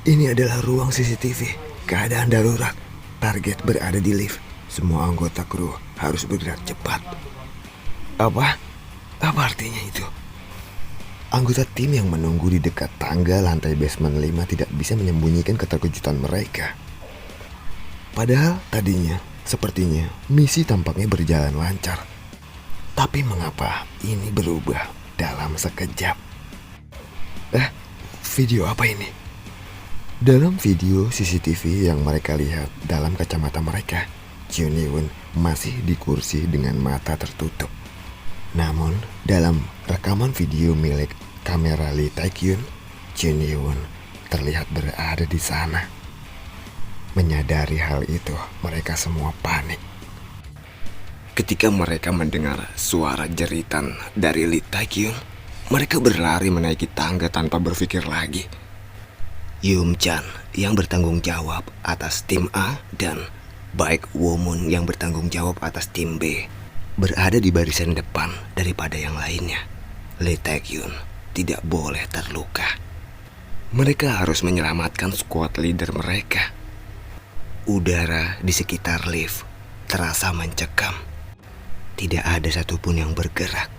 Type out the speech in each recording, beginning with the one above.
Ini adalah ruang CCTV. Keadaan darurat. Target berada di lift. Semua anggota kru harus bergerak cepat. Apa? Apa artinya itu? Anggota tim yang menunggu di dekat tangga lantai basement 5 tidak bisa menyembunyikan keterkejutan mereka. Padahal tadinya, sepertinya misi tampaknya berjalan lancar. Tapi mengapa ini berubah dalam sekejap? Video apa ini? Dalam video CCTV yang mereka lihat dalam kacamata mereka, Jun Hyun masih di kursi dengan mata tertutup. Namun, dalam rekaman video milik kamera Lee Tae-kyun, Jun Hyun terlihat berada di sana. Menyadari hal itu, mereka semua panik. Ketika mereka mendengar suara jeritan dari Lee Tae-kyun, mereka berlari menaiki tangga tanpa berpikir lagi. Yum Chan yang bertanggung jawab atas tim A dan Baek Womun yang bertanggung jawab atas tim B berada di barisan depan daripada yang lainnya. Lee Tae-kyun tidak boleh terluka. Mereka harus menyelamatkan squad leader mereka. Udara di sekitar lift terasa mencekam. Tidak ada satupun yang bergerak,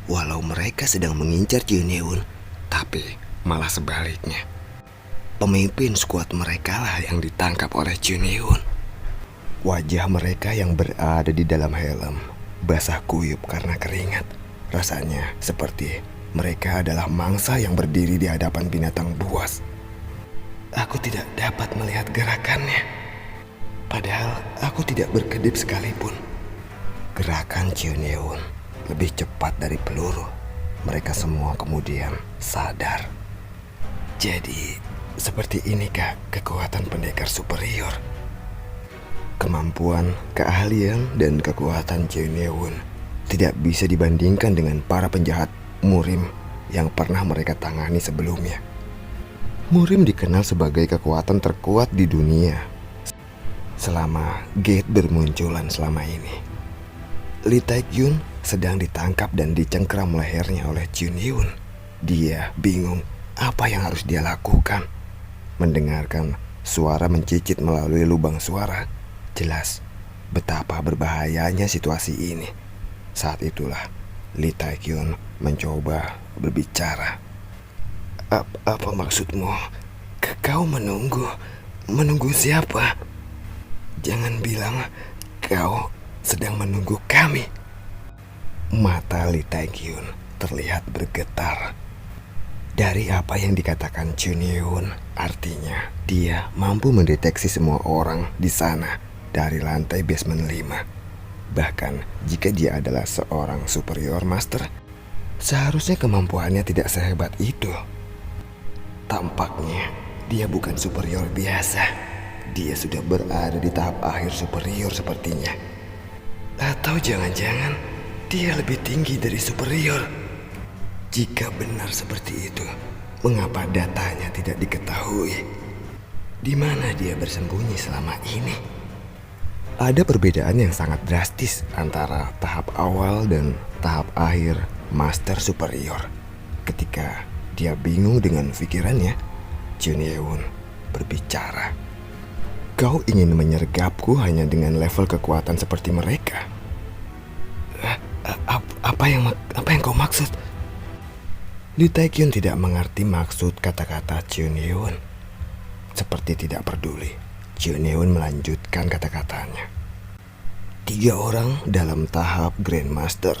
walau mereka sedang mengincar Jun Hyun, tapi malah sebaliknya. Pemimpin skuad mereka lah yang ditangkap oleh Jun Hyun. Wajah mereka yang berada di dalam helm basah kuyup karena keringat. Rasanya seperti mereka adalah mangsa yang berdiri di hadapan binatang buas. Aku tidak dapat melihat gerakannya. Padahal aku tidak berkedip sekalipun. Gerakan Jun Hyun lebih cepat dari peluru. Mereka semua kemudian sadar. Jadi seperti inikah kekuatan pendekar superior? Kemampuan, keahlian, dan kekuatan Jun Hyun tidak bisa dibandingkan dengan para penjahat Murim yang pernah mereka tangani sebelumnya. Murim dikenal sebagai kekuatan terkuat di dunia selama Gate bermunculan selama ini. Lee Tae-kyun sedang ditangkap dan dicengkeram lehernya oleh Jun Hyun. Dia bingung apa yang harus dia lakukan. Mendengarkan suara mencicit melalui lubang suara, jelas betapa berbahayanya situasi ini. Saat itulah Lee Tae-kyun mencoba berbicara. Apa maksudmu? Kau menunggu? Menunggu siapa? Jangan bilang kau sedang menunggu kami. Mata Lee Tae-kyun terlihat bergetar. Dari apa yang dikatakan Jun Hyun, artinya dia mampu mendeteksi semua orang di sana dari lantai basement 5. Bahkan jika dia adalah seorang superior master, seharusnya kemampuannya tidak sehebat itu. Tampaknya dia bukan superior biasa. Dia sudah berada di tahap akhir superior sepertinya. Atau jangan-jangan dia lebih tinggi dari superior. Jika benar seperti itu, mengapa datanya tidak diketahui? Di mana dia bersembunyi selama ini? Ada perbedaan yang sangat drastis antara tahap awal dan tahap akhir Master Superior. Ketika dia bingung dengan pikirannya, Jun Hyun berbicara. Kau ingin menyergapku hanya dengan level kekuatan seperti mereka? Apa yang kau maksud? Lee Tae-kyun tidak mengerti maksud kata-kata Jun Hyun. Seperti tidak peduli, Jun Hyun melanjutkan kata-katanya. 3 orang dalam tahap Grandmaster,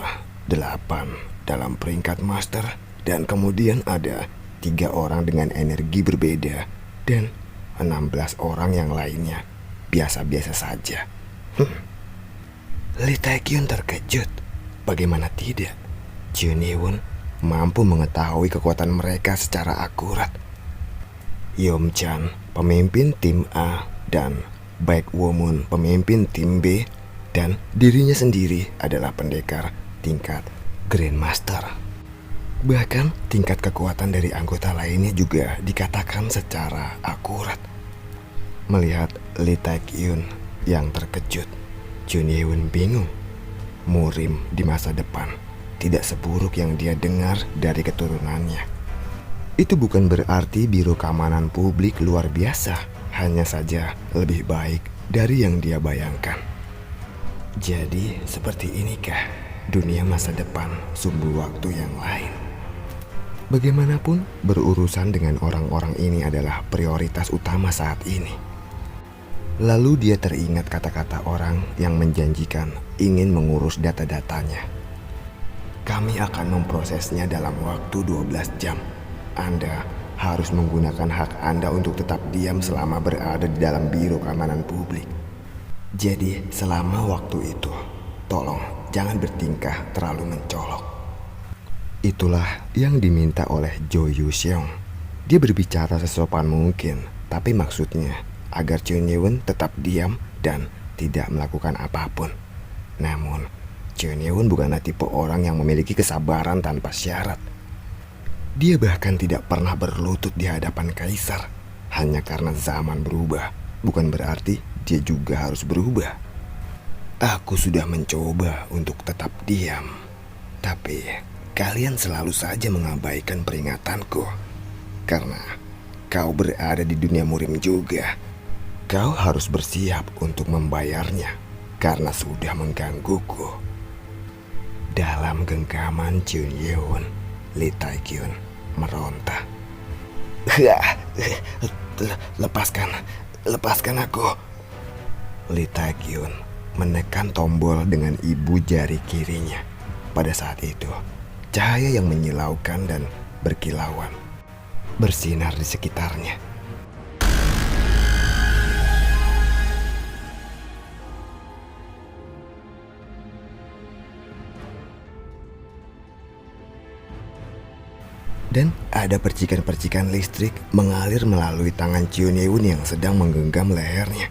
8 dalam peringkat Master, dan kemudian ada 3 orang dengan energi berbeda, dan 16 orang yang lainnya biasa-biasa saja. Lee Tae-kyun terkejut. Bagaimana tidak? Jun Hyun mampu mengetahui kekuatan mereka secara akurat. Yum Chan, pemimpin tim A, dan Baek Womun, pemimpin tim B, dan dirinya sendiri adalah pendekar tingkat Grandmaster. Bahkan tingkat kekuatan dari anggota lainnya juga dikatakan secara akurat. Melihat Lee Tae-kyun yang terkejut, Jun Hyun bingung. Murim di masa depan tidak seburuk yang dia dengar dari keturunannya. Itu bukan berarti Biro Keamanan Publik luar biasa, hanya saja lebih baik dari yang dia bayangkan. Jadi seperti inikah dunia masa depan sumber waktu yang lain? Bagaimanapun, berurusan dengan orang-orang ini adalah prioritas utama saat ini. Lalu dia teringat kata-kata orang yang menjanjikan ingin mengurus data-datanya. Kami akan memprosesnya dalam waktu 12 jam. Anda harus menggunakan hak Anda untuk tetap diam selama berada di dalam Biro Keamanan Publik. Jadi selama waktu itu, tolong jangan bertingkah terlalu mencolok. Itulah yang diminta oleh Jo Yu Seong. Dia berbicara sesopan mungkin, tapi maksudnya agar Chun Ye-won tetap diam dan tidak melakukan apapun. Namun, Chun Ye-won bukanlah tipe orang yang memiliki kesabaran tanpa syarat. Dia bahkan tidak pernah berlutut di hadapan kaisar. Hanya karena zaman berubah, bukan berarti dia juga harus berubah. Aku sudah mencoba untuk tetap diam, tapi kalian selalu saja mengabaikan peringatanku. Karena kau berada di dunia murim juga. Kau harus bersiap untuk membayarnya karena sudah menggangguku. Dalam genggaman Chun Ye-won, Lee Tae-kyun meronta. Lepaskan aku. Lee Tae-kyun menekan tombol dengan ibu jari kirinya. Pada saat itu, cahaya yang menyilaukan dan berkilauan bersinar di sekitarnya. Dan ada percikan-percikan listrik mengalir melalui tangan Chun Ye-won yang sedang menggenggam lehernya.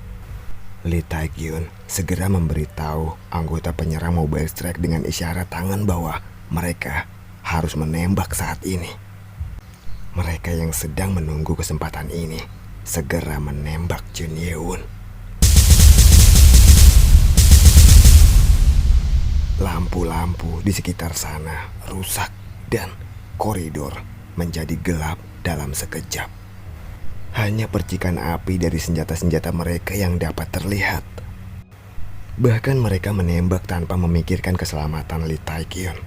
Lee Tae-kyun segera memberitahu anggota penyerang Mobile Strike dengan isyarat tangan bahwa mereka harus menembak saat ini. Mereka yang sedang menunggu kesempatan ini segera menembak Chun Ye-won. Lampu-lampu di sekitar sana rusak dan koridor menjadi gelap dalam sekejap. Hanya percikan api dari senjata-senjata mereka yang dapat terlihat. Bahkan mereka menembak tanpa memikirkan keselamatan Lee Tae-kyun.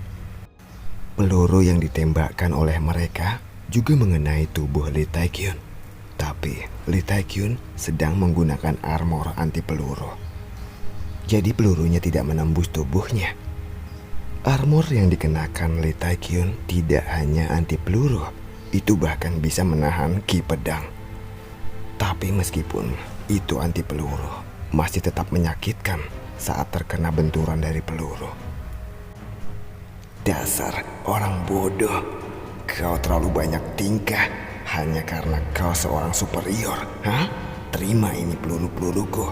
Peluru yang ditembakkan oleh mereka juga mengenai tubuh Lee Tae-kyun. Tapi Lee Tae-kyun sedang menggunakan armor anti peluru. Jadi pelurunya tidak menembus tubuhnya. Armor yang dikenakan Lee Tae-kyun tidak hanya anti peluru, itu bahkan bisa menahan ki pedang. Tapi meskipun itu anti peluru, masih tetap menyakitkan saat terkena benturan dari peluru. Dasar orang bodoh, kau terlalu banyak tingkah hanya karena kau seorang superior. Terima ini peluru-peluruku.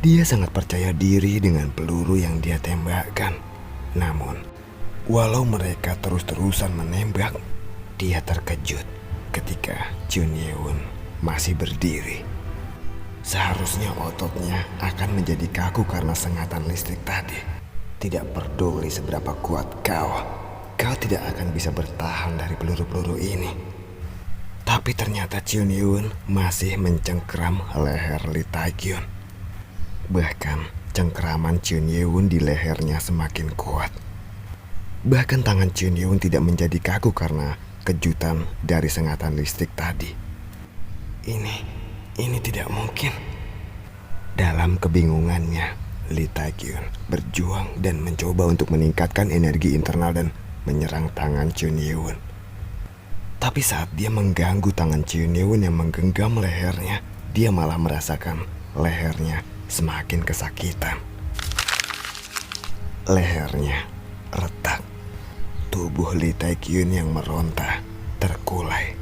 Dia sangat percaya diri dengan peluru yang dia tembakkan. Namun, walau mereka terus-terusan menembak, dia terkejut ketika Chun Ye-won masih berdiri. Seharusnya ototnya akan menjadi kaku karena sengatan listrik tadi. Tidak peduli seberapa kuat kau tidak akan bisa bertahan dari peluru-peluru ini. Tapi ternyata Chun Ye-won masih mencengkeram leher Lee Tae-kyun. Bahkan cengkeraman Chun Ye-won di lehernya semakin kuat. Bahkan tangan Chun Ye-won tidak menjadi kaku karena kejutan dari sengatan listrik tadi. Ini tidak mungkin. Dalam kebingungannya, Lee Tae-kyun berjuang dan mencoba untuk meningkatkan energi internal dan menyerang tangan Chun Ye-won. Tapi saat dia mengganggu tangan Chun Ye-won yang menggenggam lehernya, dia malah merasakan lehernya semakin kesakitan. Lehernya retak. Tubuh Lee Tae-kyun yang meronta terkulai.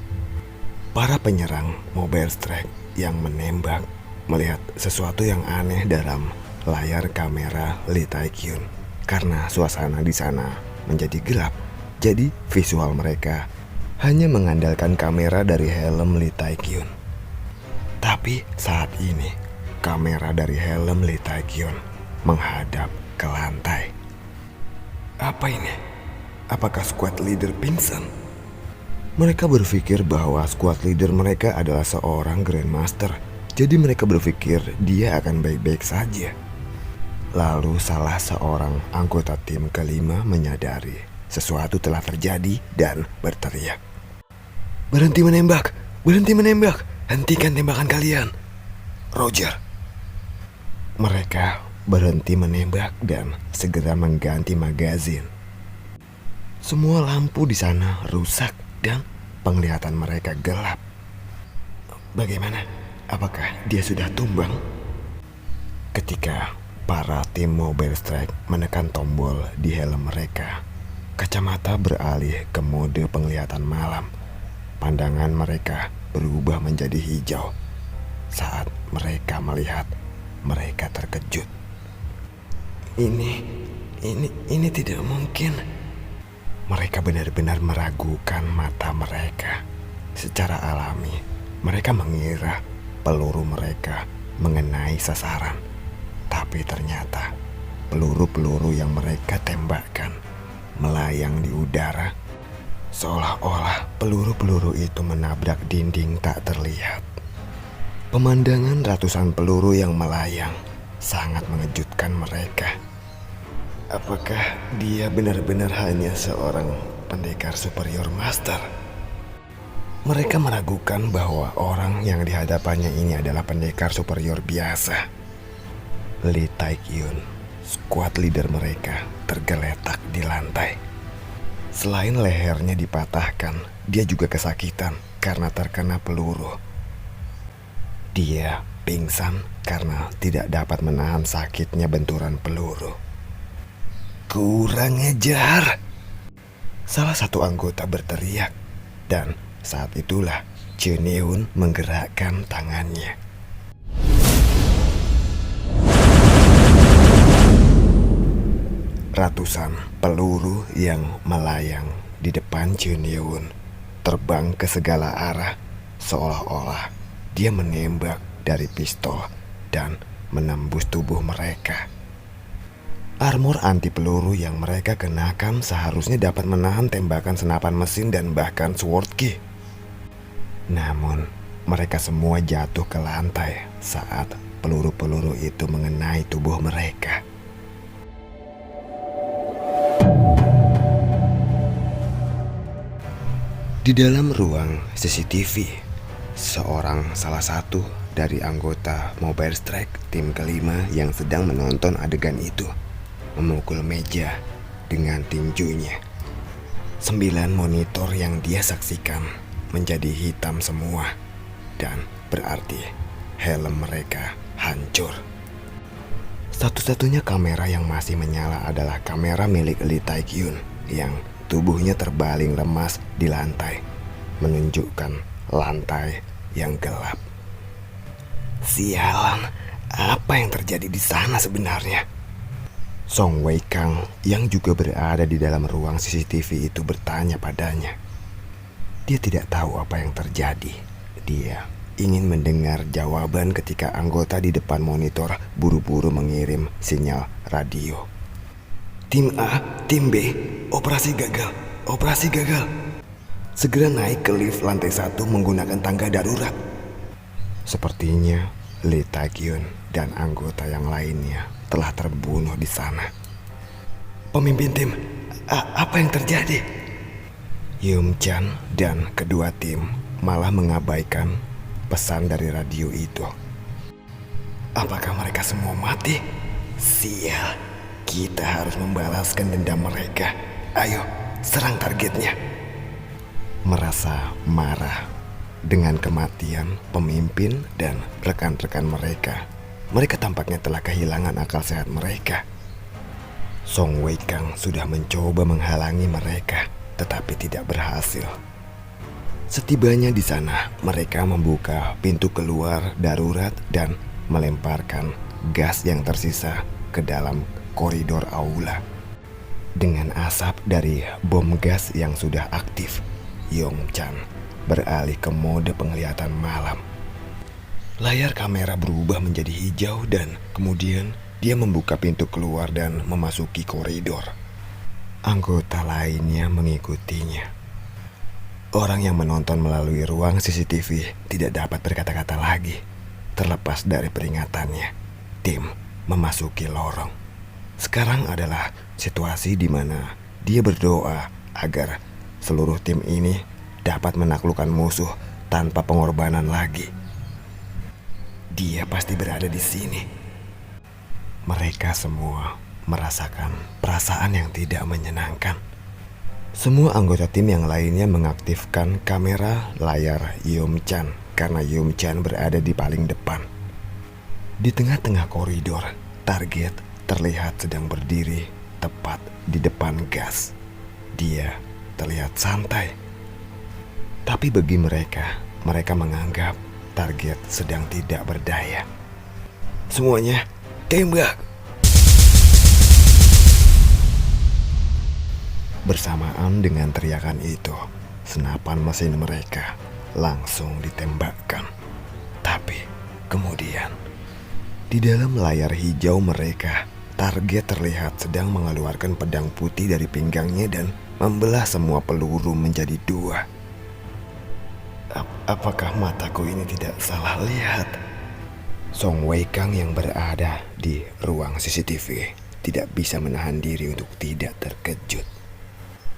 Para penyerang Mobile Strike yang menembak melihat sesuatu yang aneh dalam layar kamera Lee Tae-kyun. Karena suasana di sana menjadi gelap, jadi visual mereka hanya mengandalkan kamera dari helm Lee Tae-kyun. Tapi saat ini kamera dari helm Lee Tae-kyun menghadap ke lantai. Apa ini? Apakah squad leader pingsan? Mereka berpikir bahwa squad leader mereka adalah seorang Grandmaster. Jadi mereka berpikir dia akan baik-baik saja. Lalu salah seorang anggota tim kelima menyadari sesuatu telah terjadi dan berteriak. Berhenti menembak! Berhenti menembak! Hentikan tembakan kalian! Roger. Mereka berhenti menembak dan segera mengganti magazin. Semua lampu di sana rusak dan penglihatan mereka gelap. Bagaimana? Apakah dia sudah tumbang? Ketika para tim Mobile Strike menekan tombol di helm mereka, kacamata beralih ke mode penglihatan malam. Pandangan mereka berubah menjadi hijau. Saat mereka melihat, mereka terkejut. Ini tidak mungkin. Mereka benar-benar meragukan mata mereka. Secara alami, mereka mengira peluru mereka mengenai sasaran. Tapi ternyata peluru-peluru yang mereka tembakkan melayang di udara. Seolah-olah peluru-peluru itu menabrak dinding tak terlihat. Pemandangan ratusan peluru yang melayang sangat mengejutkan mereka. Apakah dia benar-benar hanya seorang pendekar superior master? Mereka meragukan bahwa orang yang dihadapannya ini adalah pendekar superior biasa. Lee Tae-kyun, squad leader mereka, tergeletak di lantai. Selain lehernya dipatahkan, dia juga kesakitan karena terkena peluru. Dia pingsan karena tidak dapat menahan sakitnya benturan peluru. Kurang ajar! Salah satu anggota berteriak, dan saat itulah Jeon menggerakkan tangannya. Ratusan peluru yang melayang di depan Jeon terbang ke segala arah, seolah-olah dia menembak dari pistol dan menembus tubuh mereka. Armor anti peluru yang mereka kenakan seharusnya dapat menahan tembakan senapan mesin dan bahkan sword ki. Namun, mereka semua jatuh ke lantai saat peluru-peluru itu mengenai tubuh mereka. Di dalam ruang CCTV, salah satu dari anggota Mobile Strike tim kelima yang sedang menonton adegan itu memukul meja dengan tinjunya. 9 monitor yang dia saksikan menjadi hitam semua, dan berarti helm mereka hancur. Satu-satunya kamera yang masih menyala adalah kamera milik Lee Tae-kyun yang tubuhnya terbaling lemas di lantai, menunjukkan lantai yang gelap. Sialan, apa yang terjadi di sana sebenarnya? Song Wei Kang yang juga berada di dalam ruang CCTV itu bertanya padanya. Dia tidak tahu apa yang terjadi. Dia ingin mendengar jawaban ketika anggota di depan monitor buru-buru mengirim sinyal radio. Tim A, tim B, operasi gagal, operasi gagal. Segera naik ke lift lantai 1 menggunakan tangga darurat. Sepertinya Lee Tae-kyun dan anggota yang lainnya telah terbunuh di sana. Pemimpin tim, apa yang terjadi? Yum Chan dan kedua tim malah mengabaikan pesan dari radio itu. Apakah mereka semua mati? Sial, kita harus membalaskan dendam mereka. Ayo, serang targetnya. Merasa marah dengan kematian pemimpin dan rekan-rekan mereka, mereka tampaknya telah kehilangan akal sehat mereka. Song Wei Kang sudah mencoba menghalangi mereka, tetapi tidak berhasil. Setibanya di sana, mereka membuka pintu keluar darurat dan melemparkan gas yang tersisa ke dalam koridor aula. Dengan asap dari bom gas yang sudah aktif, Yong Chan beralih ke mode penglihatan malam. Layar kamera berubah menjadi hijau dan kemudian dia membuka pintu keluar dan memasuki koridor. Anggota lainnya mengikutinya. Orang yang menonton melalui ruang CCTV tidak dapat berkata-kata lagi. Terlepas dari peringatannya, Tim memasuki lorong. Sekarang adalah situasi di mana dia berdoa agar seluruh tim ini dapat menaklukkan musuh tanpa pengorbanan lagi. Dia pasti berada di sini. Mereka semua merasakan perasaan yang tidak menyenangkan. Semua anggota tim yang lainnya mengaktifkan kamera layar Yeom-chan karena Yeom-chan berada di paling depan. Di tengah-tengah koridor, target terlihat sedang berdiri tepat di depan gas. Dia terlihat santai. Tapi bagi mereka menganggap target sedang tidak berdaya. Semuanya tembak! Bersamaan dengan teriakan itu, senapan mesin mereka langsung ditembakkan. Tapi kemudian, di dalam layar hijau mereka, target terlihat sedang mengeluarkan pedang putih dari pinggangnya dan membelah semua peluru menjadi dua. Apakah mataku ini tidak salah lihat? Song Wei Kang yang berada di ruang CCTV tidak bisa menahan diri untuk tidak terkejut.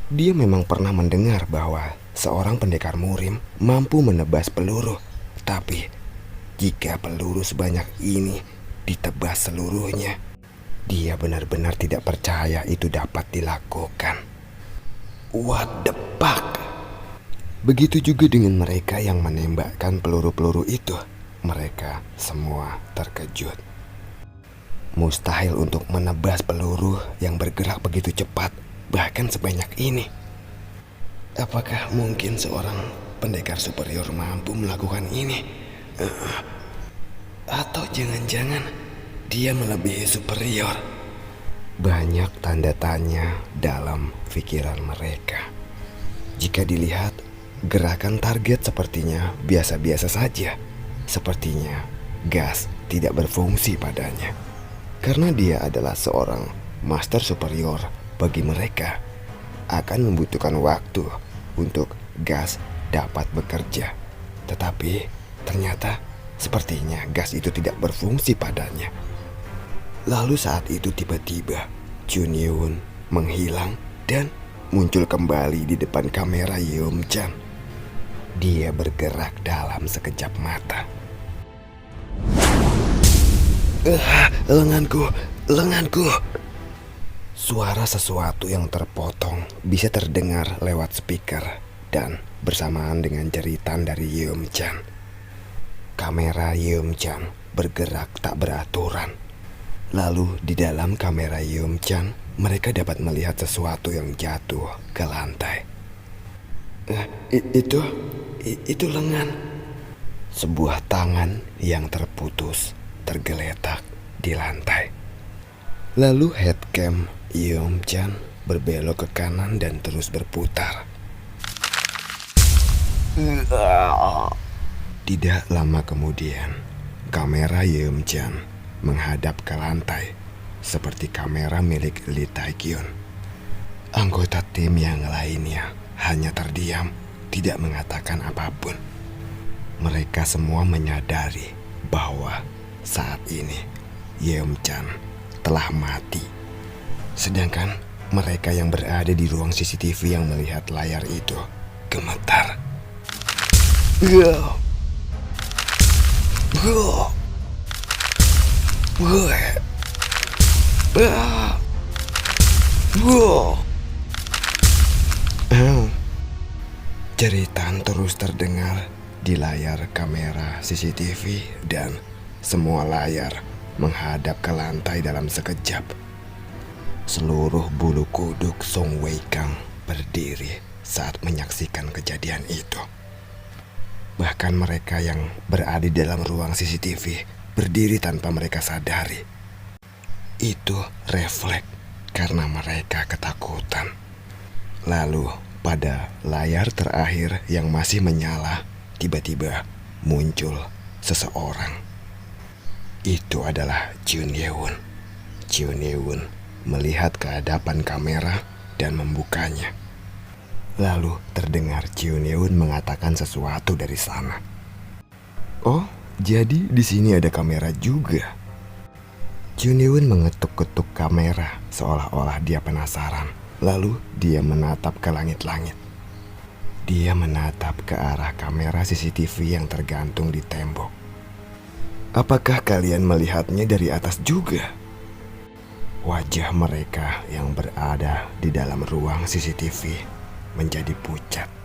Dia memang pernah mendengar bahwa seorang pendekar murim mampu menebas peluru. Tapi jika peluru sebanyak ini ditebas seluruhnya, dia benar-benar tidak percaya itu dapat dilakukan. What the fuck? Begitu juga dengan mereka yang menembakkan peluru-peluru itu. Mereka semua terkejut. Mustahil untuk menebas peluru yang bergerak begitu cepat, bahkan sebanyak ini. Apakah mungkin seorang pendekar superior mampu melakukan ini? Atau jangan-jangan dia melebihi superior? Banyak tanda tanya dalam pikiran mereka. Jika dilihat, gerakan target sepertinya biasa-biasa saja. Sepertinya gas tidak berfungsi padanya. Karena dia adalah seorang master superior, bagi mereka akan membutuhkan waktu untuk gas dapat bekerja. Tetapi ternyata sepertinya gas itu tidak berfungsi padanya. Lalu saat itu tiba-tiba Jun Yeon menghilang dan muncul kembali di depan kamera Yeom-chan. Dia bergerak dalam sekejap mata. Lenganku. Suara sesuatu yang terpotong bisa terdengar lewat speaker dan bersamaan dengan jeritan dari Yeom-chan. Kamera Yeom-chan bergerak tak beraturan. Lalu di dalam kamera Yeom-chan, mereka dapat melihat sesuatu yang jatuh ke lantai. Itu lengan. Sebuah tangan yang terputus tergeletak di lantai. Lalu headcam Yeom-chan berbelok ke kanan dan terus berputar. Tidak lama kemudian, kamera Yeom-chan menghadap ke lantai seperti kamera milik Lee Tae-kyun. Anggota tim yang lainnya hanya terdiam, tidak mengatakan apapun. Mereka semua menyadari bahwa saat ini Yeom-chan telah mati. Sedangkan mereka yang berada di ruang CCTV yang melihat layar itu gemetar. Jeritan terus terdengar di layar kamera CCTV dan semua layar menghadap ke lantai dalam sekejap. Seluruh bulu kuduk Song Wei Kang berdiri saat menyaksikan kejadian itu. Bahkan mereka yang berada di dalam ruang CCTV berdiri tanpa mereka sadari. Itu refleks karena mereka ketakutan. Lalu pada layar terakhir yang masih menyala, tiba-tiba muncul seseorang. Itu adalah Jun Yeon. Jun Yeon melihat ke hadapan kamera dan membukanya. Lalu terdengar Jiunyun mengatakan sesuatu dari sana. Oh, jadi di sini ada kamera juga. Jiunyun mengetuk-ketuk kamera seolah-olah dia penasaran. Lalu dia menatap ke langit-langit. Dia menatap ke arah kamera CCTV yang tergantung di tembok. Apakah kalian melihatnya dari atas juga? Wajah mereka yang berada di dalam ruang CCTV menjadi pucat.